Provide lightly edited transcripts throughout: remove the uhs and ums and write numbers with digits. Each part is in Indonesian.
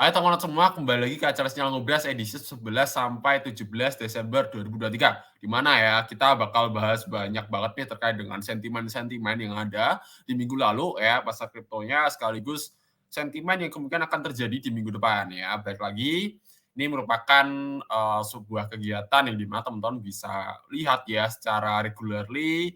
Hai teman-teman semua, kembali lagi ke acara Sinyal Ngobras edisi 11 sampai 17 Desember 2023. Di mana ya, kita bakal bahas banyak banget nih terkait dengan sentimen-sentimen yang ada di minggu lalu ya, pasar kriptonya sekaligus sentimen yang kemungkinan akan terjadi di minggu depan ya. Baik lagi, ini merupakan sebuah kegiatan yang dimana teman-teman bisa lihat ya secara regularly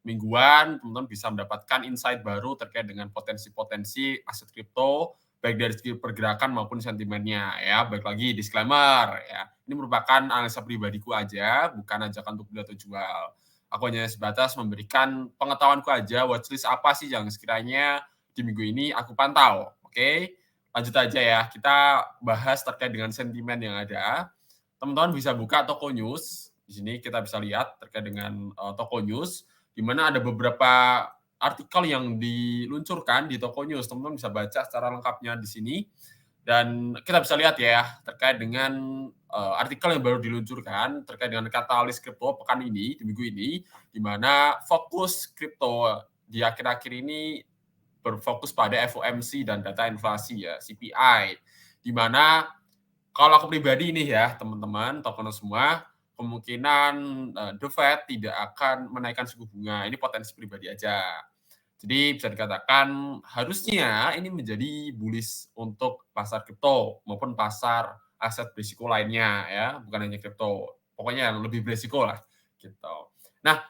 mingguan, teman-teman bisa mendapatkan insight baru terkait dengan potensi-potensi aset kripto baik dari segi pergerakan maupun sentimennya ya. Baik lagi disclaimer ya, ini merupakan analisa pribadiku aja, bukan ajakan untuk beli atau jual. Aku hanya sebatas memberikan pengetahuanku aja, watchlist apa sih yang sekiranya di minggu ini aku pantau. Oke, lanjut aja ya. Kita bahas terkait dengan sentimen yang ada. Teman-teman bisa buka toko news. Di sini kita bisa lihat terkait dengan toko news, di mana ada beberapa artikel yang diluncurkan di toko news. Teman-teman bisa baca secara lengkapnya di sini. Dan kita bisa lihat ya, terkait dengan artikel yang baru diluncurkan, terkait dengan katalis kripto pekan ini, di minggu ini, di mana fokus kripto di akhir-akhir ini berfokus pada FOMC dan data inflasi ya, CPI. Di mana kalau aku pribadi ini ya, teman-teman, tokono semua, kemungkinan The Fed tidak akan menaikkan suku bunga. Ini potensi pribadi aja. Jadi bisa dikatakan harusnya ini menjadi bullish untuk pasar kripto maupun pasar aset berisiko lainnya ya, bukan hanya kripto. Pokoknya yang lebih berisiko lah gitu. Nah,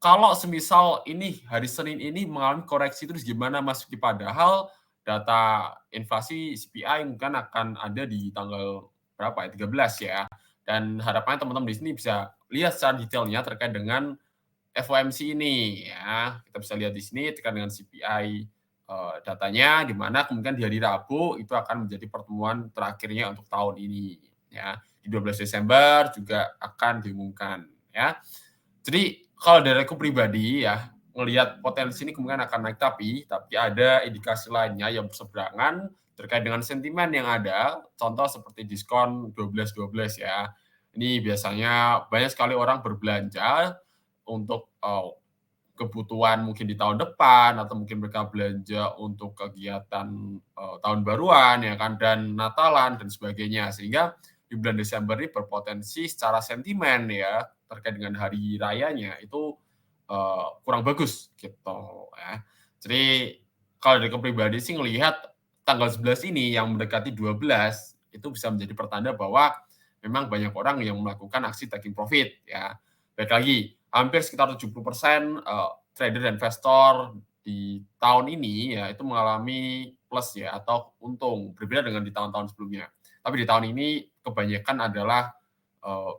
kalau semisal ini hari Senin ini mengalami koreksi terus gimana Mas Vicky? Padahal data inflasi CPI mungkin akan ada di tanggal berapa ya, 13 ya. Dan harapannya teman-teman di sini bisa lihat secara detailnya terkait dengan FOMC ini ya. Kita bisa lihat di sini terkait dengan CPI datanya di mana kemungkinan di hari Rabu itu akan menjadi pertemuan terakhirnya untuk tahun ini ya. Di 12 Desember juga akan diumumkan ya. Jadi kalau dari aku pribadi ya, ngelihat potensi ini kemungkinan akan naik tapi ada indikasi lainnya yang berseberangan terkait dengan sentimen yang ada, contoh seperti diskon 12.12 ya. Ini biasanya banyak sekali orang berbelanja untuk, kebutuhan mungkin di tahun depan atau mungkin mereka belanja untuk kegiatan, tahun baruan ya kan, dan Natalan dan sebagainya. Sehingga di bulan Desember ini berpotensi secara sentimen ya, terkait dengan hari rayanya itu, kurang bagus gitu ya. Jadi kalau dari aku pribadi sih ngelihat tanggal 11 ini yang mendekati 12 itu bisa menjadi pertanda bahwa memang banyak orang yang melakukan aksi taking profit ya. Baik lagi, hampir sekitar 70% trader dan investor di tahun ini ya itu mengalami plus ya atau untung, berbeda dengan di tahun-tahun sebelumnya. Tapi di tahun ini kebanyakan adalah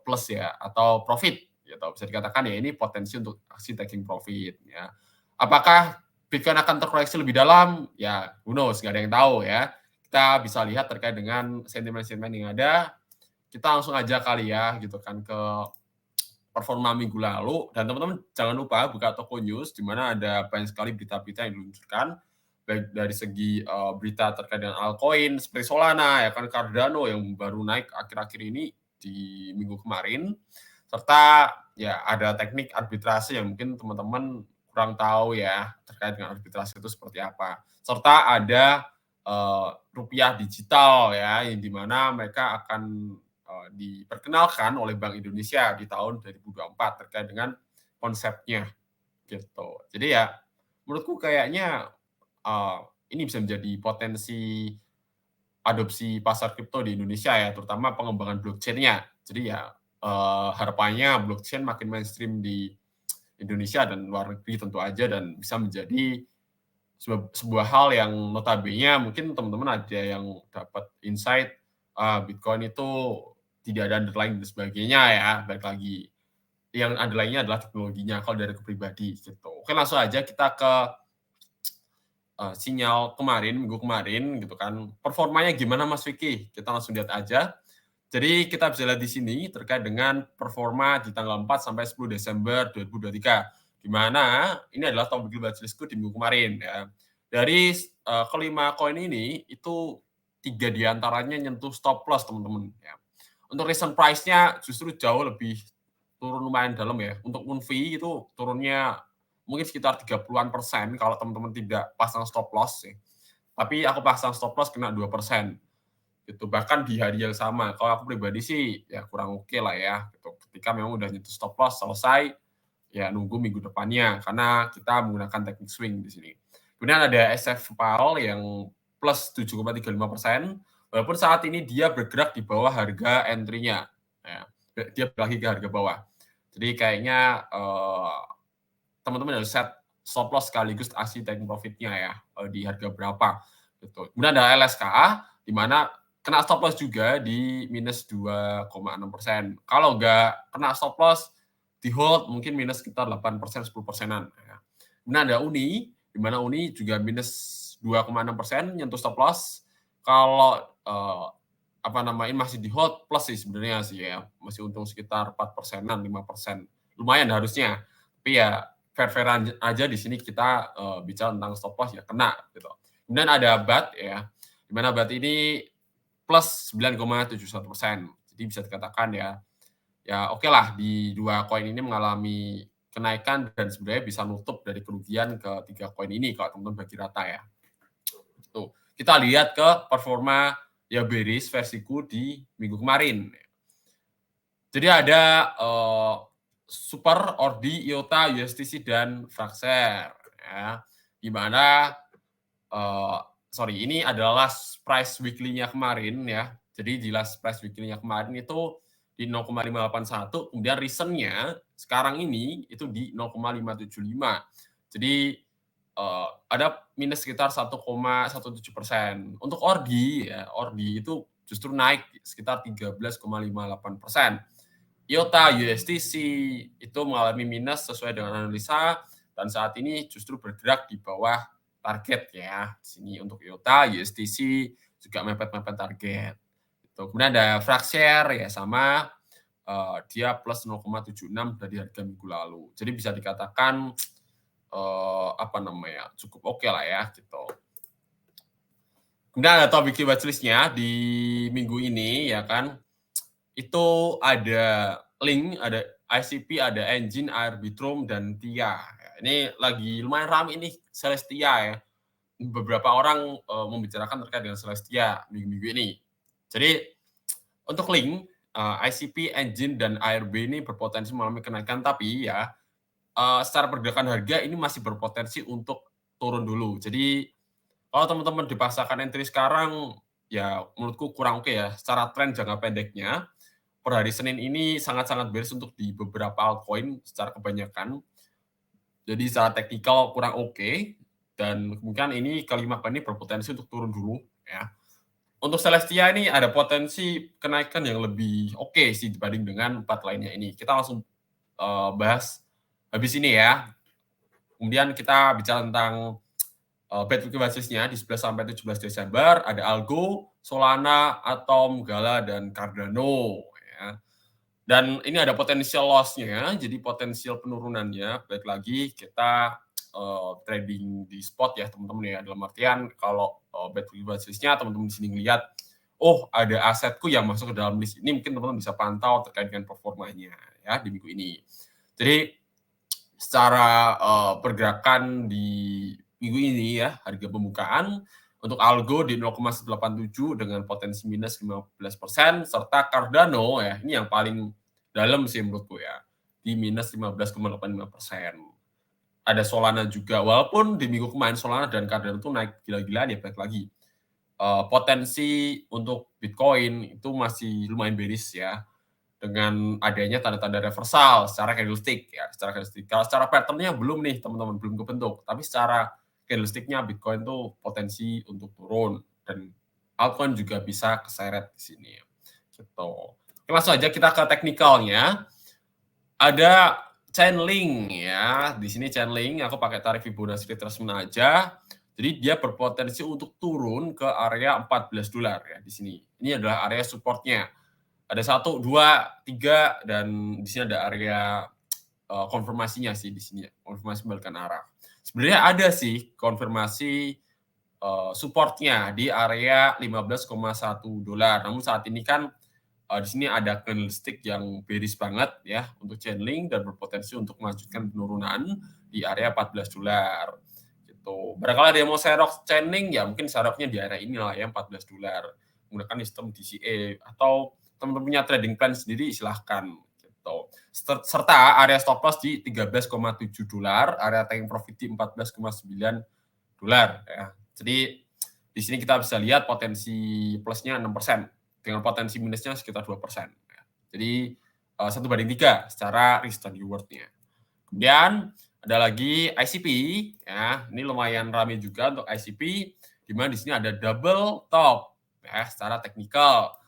plus ya atau profit gitu. Bisa dikatakan ya ini potensi untuk aksi taking profit ya. Apakah Bitcoin akan terkoreksi lebih dalam? Ya, who knows, nggak ada yang tahu ya. Kita bisa lihat terkait dengan sentimen-sentimen yang ada. Kita langsung aja kali ya gitu kan ke performa minggu lalu dan teman-teman jangan lupa buka toko news di mana ada banyak sekali berita-berita yang diluncurkan baik dari segi berita terkait dengan altcoin seperti Solana ya kan Cardano yang baru naik akhir-akhir ini di minggu kemarin serta ya ada teknik arbitrase yang mungkin teman-teman kurang tahu ya terkait dengan arbitrase itu seperti apa serta ada rupiah digital ya yang dimana mereka akan diperkenalkan oleh Bank Indonesia di tahun 2024 terkait dengan konsepnya gitu. Jadi ya menurutku kayaknya ini bisa menjadi potensi adopsi pasar kripto di Indonesia ya, terutama pengembangan blockchain-nya. Jadi ya harapannya blockchain makin mainstream di Indonesia dan luar negeri tentu aja dan bisa menjadi sebuah hal yang notabene mungkin teman-teman ada yang dapat insight, Bitcoin itu tidak ada underlying dan sebagainya ya, balik lagi. Yang underlying-nya adalah teknologinya kalau dari aku pribadi gitu. Oke langsung aja kita ke, sinyal kemarin, minggu kemarin gitu kan. Performanya gimana Mas Vicky? Kita langsung lihat aja. Jadi kita bisa lihat di sini terkait dengan performa di tanggal 4 sampai 10 Desember 2023. Di mana ini adalah top weekly watchlist-ku di minggu kemarin ya. Dari kelima koin ini itu 3 diantaranya nyentuh stop loss teman-teman ya. Untuk recent price-nya justru jauh lebih turun lumayan dalam ya. Untuk Unfi itu turunnya mungkin sekitar 30-an% kalau teman-teman tidak pasang stop loss ya. Tapi aku pasang stop loss kena 2%. gitu. Bahkan di hari yang sama. Kalau aku pribadi sih ya kurang oke lah ya gitu. Ketika memang udah nyentuh stop loss selesai, ya nunggu minggu depannya karena kita menggunakan teknik swing di sini. Kemudian ada SF Powell yang plus 7,35%, walaupun saat ini dia bergerak di bawah harga entry-nya. Ya, dia lagi ke harga bawah. Jadi kayaknya teman-teman harus set stop loss sekaligus aksi take profit-nya ya di harga berapa gitu. Kemudian ada LSKA di mana kena stop loss juga di minus 2,6%. Kalau nggak kena stop loss di hold mungkin minus sekitar 8%, 10%-an ya. Kemudian ada Uni di mana Uni juga minus 2,6% nyentuh stop loss. Kalau apa namanya masih di hold plus sih sebenarnya sih ya, masih untung sekitar 4%-an, 5%. Lumayan harusnya. Tapi ya fair-fair aja di sini kita bicara tentang stop loss ya kena gitu. Kemudian ada BAT ya, di mana BAT ini plus 9,71%. Jadi bisa dikatakan ya, ya oke lah di dua koin ini mengalami kenaikan dan sebenarnya bisa nutup dari kerugian ke tiga koin ini kalau teman-teman bagi rata ya. Tuh, kita lihat ke performa ya bearish versiku di minggu kemarin. Jadi ada Super, Ordi, IOTA, USTC, dan Fraxer. Ya. Di mana, ini adalah last price weekly-nya kemarin ya. Jadi di last price weekly-nya kemarin itu di 0,581, kemudian recent-nya sekarang ini itu di 0,575. Jadi ada minus sekitar 1,17%. Untuk Ordi, ya, Ordi itu justru naik sekitar 13,58%. IOTA USTC itu mengalami minus sesuai dengan analisa dan saat ini justru bergerak di bawah target ya. Di sini untuk IOTA, USTC juga mepet-mepet target. Gitu. Kemudian ada Fraxer ya sama dia plus 0,76 dari harga minggu lalu. Jadi bisa dikatakan cukup oke lah ya gitu. Kemudian ada topik watchlist-nya di minggu ini ya kan. Itu ada Link, ada ICP, ada Engine, Arbitrum, dan TIA. Ini lagi lumayan ramai ini Celestia ya. Beberapa orang membicarakan terkait dengan Celestia minggu-minggu ini. Jadi untuk Link, ICP, Engine, dan ARB ini berpotensi mengalami kenaikan, tapi ya secara pergerakan harga ini masih berpotensi untuk turun dulu. Jadi kalau teman-teman dipaksakan entry sekarang, ya menurutku kurang oke ya. Secara tren jangka pendeknya, per hari Senin ini sangat-sangat bearish untuk di beberapa altcoin secara kebanyakan. Jadi secara teknikal kurang oke, dan kemungkinan ini kelima kali ini berpotensi untuk turun dulu ya. Untuk Celestia ini ada potensi kenaikan yang lebih oke sih dibanding dengan 4 lainnya ini. Kita langsung bahas habis ini ya. Kemudian kita bicara tentang bad weekly watchlist-nya di 11 sampai 17 Desember ada Algo, Solana, Atom, Gala, dan Cardano ya. Dan ini ada potensial loss-nya, jadi potensial penurunannya. Baik lagi kita trading di spot ya teman-teman ya. Dalam artian kalau bad weekly watchlist-nya teman-teman di sini ngelihat, oh ada asetku yang masuk ke dalam list ini, mungkin teman-teman bisa pantau terkait dengan performanya ya di minggu ini. Jadi secara pergerakan di minggu ini ya, harga pembukaan untuk Algo di 0,187 dengan potensi minus 15%, serta Cardano ya, ini yang paling dalam sih menurutku ya, di minus 15,85%. Ada Solana juga, walaupun di minggu kemarin Solana dan Cardano itu naik gila-gilaan ya, baik lagi. Potensi untuk Bitcoin itu masih lumayan bearish ya, dengan adanya tanda-tanda reversal secara candlestick ya, secara candlestick. Kalau secara pattern-nya belum nih teman-teman, belum kebentuk, tapi secara candlestick-nya Bitcoin tuh potensi untuk turun dan altcoin juga bisa keseret di sini. Gitu. Oke, langsung aja kita ke teknikalnya. Ada Chainlink ya. Di sini Chainlink aku pakai tarif Fibonacci retracement aja. Jadi dia berpotensi untuk turun ke area $14 ya di sini. Ini adalah area supportnya. Ada 1, 2, 3 dan di sini ada area konfirmasinya sih di sini, konfirmasi balikan arah. Sebenarnya ada sih konfirmasi supportnya di area $15,1. Namun saat ini kan di sini ada candlestick yang bearish banget ya untuk Chainlink dan berpotensi untuk melanjutkan penurunan di area $14. Gitu. Barangkali ada yang mau serok Chainlink ya mungkin seroknya di area inilah ya $14. menggunakan sistem DCA atau teman-teman punya trading plan sendiri silahkan gitu. Serta area stop loss di $13,7, area taking profit di $14,9 ya. Jadi di sini kita bisa lihat potensi plusnya 6% dengan potensi minusnya sekitar 2%. Ya. Jadi 1/3 secara risk dan reward-nya. Kemudian ada lagi ICP ya. Ini lumayan ramai juga untuk ICP di mana di sini ada double top ya secara teknikal.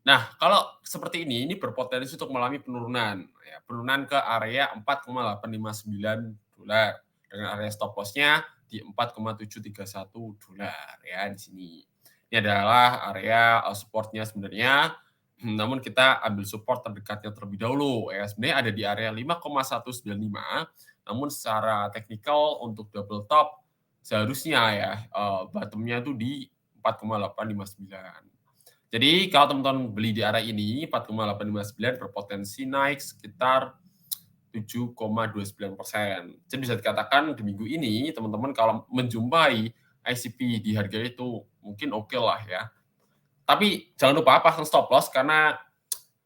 Nah, kalau seperti ini berpotensi untuk mengalami penurunan, ya, penurunan ke area $4,859 dengan area stop loss-nya di $4,731 ya di sini. Ini adalah area support-nya sebenarnya. Namun kita ambil support terdekatnya terlebih dahulu ya. Sebenarnya ada di area 5,195, namun secara teknikal untuk double top seharusnya ya bottom-nya itu di 4,859. Jadi kalau teman-teman beli di area ini 4,859 berpotensi naik sekitar 7,29%. Jadi bisa dikatakan di minggu ini teman-teman kalau menjumpai ICP di harga itu mungkin oke lah ya. Tapi jangan lupa pasang stop loss karena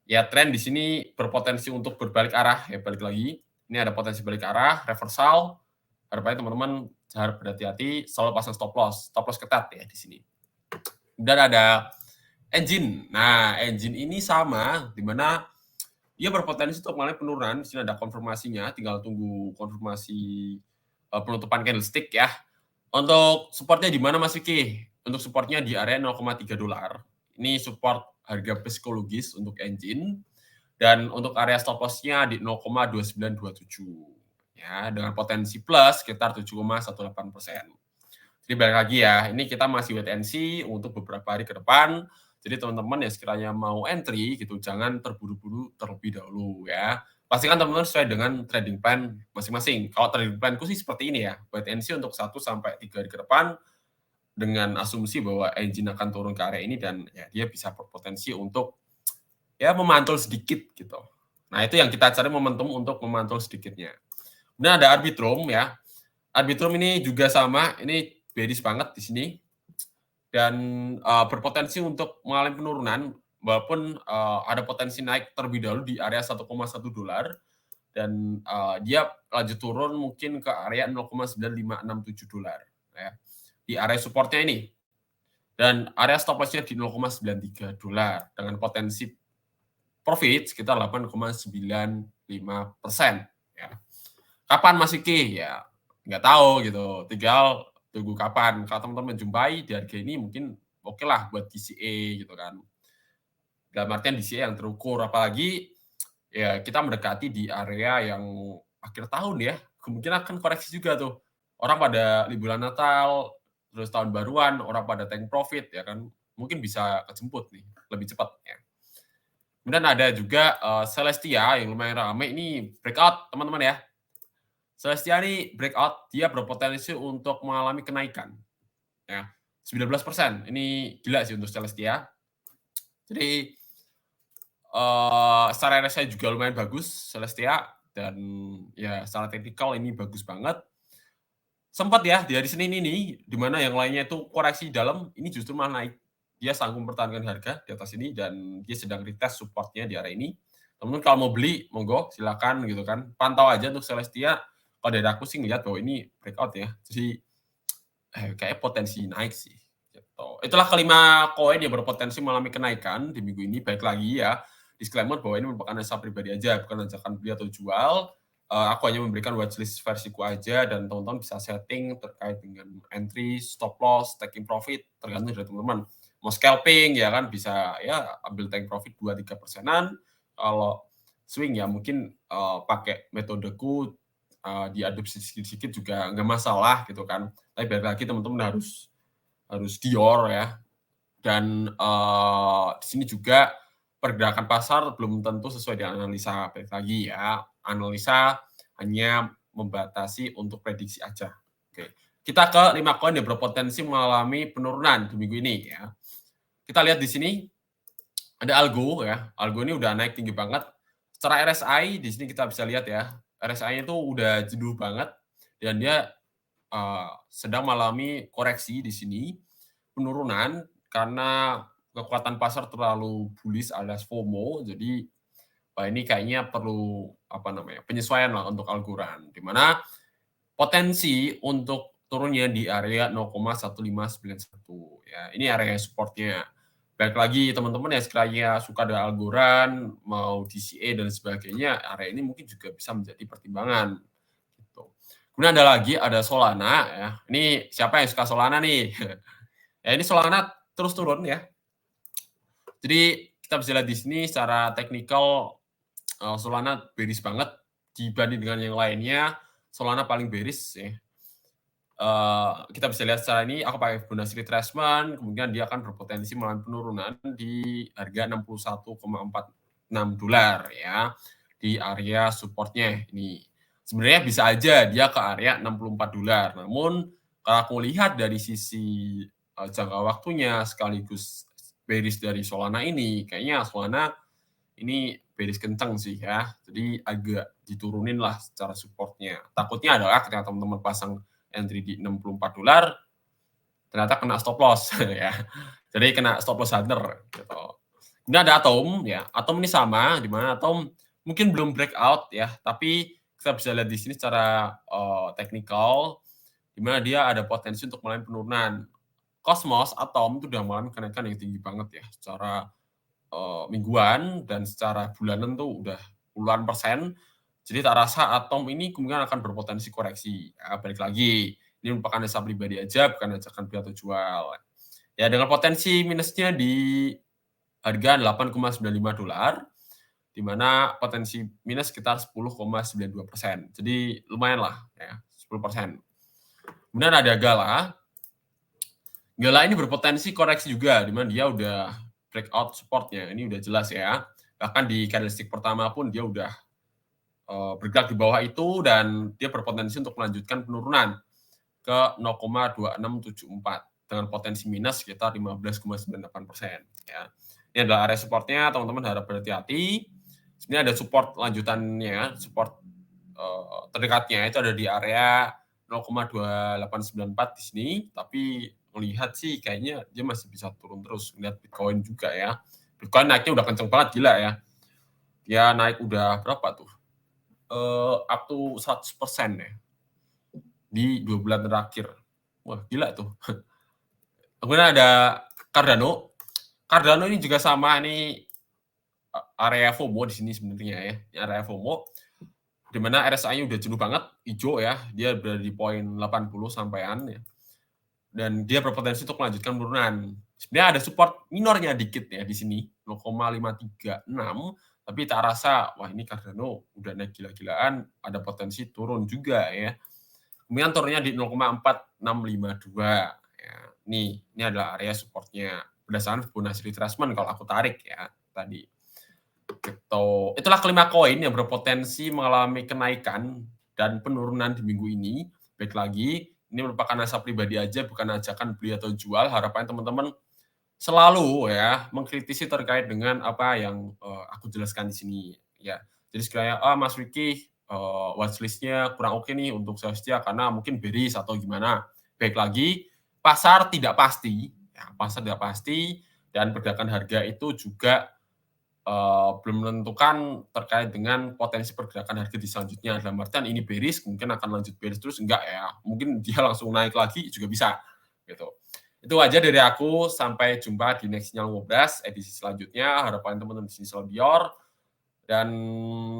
ya tren di sini berpotensi untuk berbalik arah ya, balik lagi. Ini ada potensi balik arah, reversal. Harapannya teman-teman harus berhati-hati, selalu pasang stop loss ketat ya di sini. Dan ada engine. Nah, engine ini sama, di mana dia berpotensi untuk mengalami penurunan. Di sini ada konfirmasinya, tinggal tunggu konfirmasi penutupan candlestick ya. Untuk supportnya di mana Mas Vicky? Untuk supportnya di area $0,3. Ini support harga psikologis untuk engine. Dan untuk area stop loss-nya di 0,2927. Ya, dengan potensi plus sekitar 7,18%. Jadi balik lagi ya, ini kita masih wait and see untuk beberapa hari ke depan. Jadi teman-teman yang sekiranya mau entry gitu, jangan terburu-buru terlebih dahulu ya. Pastikan teman-teman sesuai dengan trading plan masing-masing. Kalau trading planku sih seperti ini ya, wait and see untuk 1-3 hari ke depan dengan asumsi bahwa engine akan turun ke area ini dan ya dia bisa berpotensi untuk ya memantul sedikit gitu. Nah, itu yang kita cari momentum untuk memantul sedikitnya. Kemudian ada Arbitrum ya. Arbitrum ini juga sama, ini bearish banget di sini dan berpotensi untuk mengalami penurunan walaupun ada potensi naik terlebih dahulu di area $1,1 dan dia lanjut turun mungkin ke area $0,9567 ya. Di area supportnya ini dan area stop loss-nya di $0,93 dengan potensi profit sekitar 8,95% ya. Kapan Mas Iki? Ya nggak tahu gitu, tinggal tunggu kapan. Kalau teman-teman menjumpai di harga ini mungkin oke lah buat DCA gitu kan. Dalam artian DCA yang terukur, apalagi ya kita mendekati di area yang akhir tahun ya, kemungkinan akan koreksi juga tuh. Orang pada liburan Natal, terus tahun baruan, orang pada take profit ya kan, mungkin bisa kejemput nih, lebih cepat ya. Kemudian ada juga Celestia yang lumayan ramai, ini breakout teman-teman ya. Celestia ini breakout, dia berpotensi untuk mengalami kenaikan. Ya, 19%. Ini gila sih untuk Celestia. Jadi secara RSI juga lumayan bagus Celestia dan ya secara teknikal ini bagus banget. Sempat ya di hari Senin ini di mana yang lainnya itu koreksi dalam, ini justru malah naik. Dia sanggup mempertahankan harga di atas ini dan dia sedang retest supportnya di area ini. Teman-teman kalau mau beli monggo silakan gitu kan. Pantau aja untuk Celestia. Kalau dari aku sih ngelihat bahwa ini breakout ya. Jadi kayak potensi naik sih. Gitu. Itulah kelima koin yang berpotensi mengalami kenaikan di minggu ini. Baik lagi ya, disclaimer bahwa ini merupakan analisa pribadi aja, bukan ajakan beli atau jual. Aku hanya memberikan watchlist versiku aja dan teman-teman bisa setting terkait dengan entry, stop loss, taking profit, tergantung dari teman-teman. Mau scalping ya kan bisa ya ambil taking profit 2-3%. Kalau swing ya mungkin pakai metodeku diadopsi sedikit-sedikit juga nggak masalah gitu kan. Tapi balik lagi teman-teman harus dior ya. Dan di sini juga pergerakan pasar belum tentu sesuai dengan analisa. Balik lagi ya, analisa hanya membatasi untuk prediksi aja. Oke. Kita ke 5 koin yang berpotensi mengalami penurunan di minggu ini ya. Kita lihat di sini ada Algo ya. Algo ini udah naik tinggi banget. Secara RSI di sini kita bisa lihat ya. RSI-nya itu udah jenuh banget dan dia sedang mengalami koreksi di sini penurunan karena kekuatan pasar terlalu bullish alias FOMO, jadi wah ini kayaknya perlu apa namanya, penyesuaian lah untuk Algorand, di mana potensi untuk turunnya di area 0,1591 ya. Ini area support-nya. Balik lagi teman-teman yang sekiranya suka dengan Algorand, mau DCA dan sebagainya, area ini mungkin juga bisa menjadi pertimbangan gitu. Kemudian ada Solana ya. Ini siapa yang suka Solana nih? Ya ini Solana terus turun ya. Jadi kita bisa lihat di sini secara teknikal Solana bearish banget dibanding dengan yang lainnya. Solana paling bearish ya. Kita bisa lihat secara ini aku pakai Fibonacci retracement, kemudian dia akan berpotensi mengalami penurunan di harga $61,46 ya, di area supportnya ini. Sebenarnya bisa aja dia ke area $64, namun kalau aku lihat dari sisi jangka waktunya sekaligus bearish dari Solana ini, kayaknya Solana ini bearish kenceng sih ya, jadi agak diturunin lah secara supportnya. Takutnya adalah ketika teman-teman pasang entry di $64, ternyata kena stop loss ya. Jadi kena stop loss hunter gitu. Kemudian ada Atom ya. Atom ini sama, di mana Atom mungkin belum breakout ya, tapi kita bisa lihat di sini secara teknikal, di mana dia ada potensi untuk mengalami penurunan. Cosmos, Atom itu udah mengalami kenaikan yang tinggi banget ya, secara mingguan dan secara bulanan tuh udah puluhan persen. Jadi tak rasa Atom ini kemungkinan akan berpotensi koreksi. Ya, balik lagi, ini merupakan analisa pribadi aja, bukan ajakan beli atau jual. Ya, dengan potensi minusnya di harga $8,95, di mana potensi minus sekitar 10,92%. Jadi lumayan lah ya, 10%. Kemudian ada Gala. Gala ini berpotensi koreksi juga, di mana dia udah breakout supportnya. Ini udah jelas ya. Bahkan di candlestick pertama pun dia udah bergerak di bawah itu dan dia berpotensi untuk melanjutkan penurunan ke 0,2674 dengan potensi minus sekitar 15,98% ya. Ini adalah area supportnya, teman-teman harap berhati-hati. Sebenarnya ada support lanjutannya, support terdekatnya itu ada di area 0,2894 di sini, tapi melihat sih kayaknya dia masih bisa turun terus. Lihat Bitcoin juga ya. Bitcoin naiknya udah kenceng banget, gila ya. Dia naik udah berapa tuh? Up to 100% ya di 2 bulan terakhir. Wah, gila tuh. Kemudian ada Cardano. Cardano ini juga sama, ini area FOMO di sini sebenarnya ya. Ini area FOMO di mana RSI-nya udah jenuh banget, hijau ya. Dia berada di poin 80 sampaian ya. Dan dia berpotensi untuk melanjutkan penurunan. Sebenarnya ada support minornya dikit ya di sini, 0,536, tapi tak rasa, wah ini Cardano udah naik gila-gilaan, ada potensi turun juga ya. Kemudian turunnya di 0,4652. Ya. Ini adalah area supportnya berdasarkan Fibonacci retracement kalau aku tarik ya tadi. Gitu. Itulah kelima koin yang berpotensi mengalami kenaikan dan penurunan di minggu ini. Baik lagi, ini merupakan analisa pribadi aja, bukan ajakan beli atau jual. Harapannya teman-teman selalu ya mengkritisi terkait dengan apa yang aku jelaskan di sini ya. Jadi sekiranya Mas Wiki watchlist-nya kurang oke nih untuk Celestia karena mungkin bearish atau gimana. Baik lagi, pasar tidak pasti, ya, pasar tidak pasti dan pergerakan harga itu juga belum menentukan terkait dengan potensi pergerakan harga di selanjutnya. Dalam artian ini bearish, mungkin akan lanjut bearish terus, enggak ya. Mungkin dia langsung naik lagi juga bisa, gitu. Itu aja dari aku, sampai jumpa di next Sinyal Ngobras edisi selanjutnya. Harapan teman-teman di sini selalu bior. Dan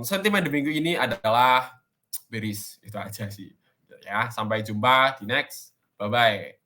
sentimen di minggu ini adalah bearish, itu aja sih. Ya, sampai jumpa di next. Bye-bye.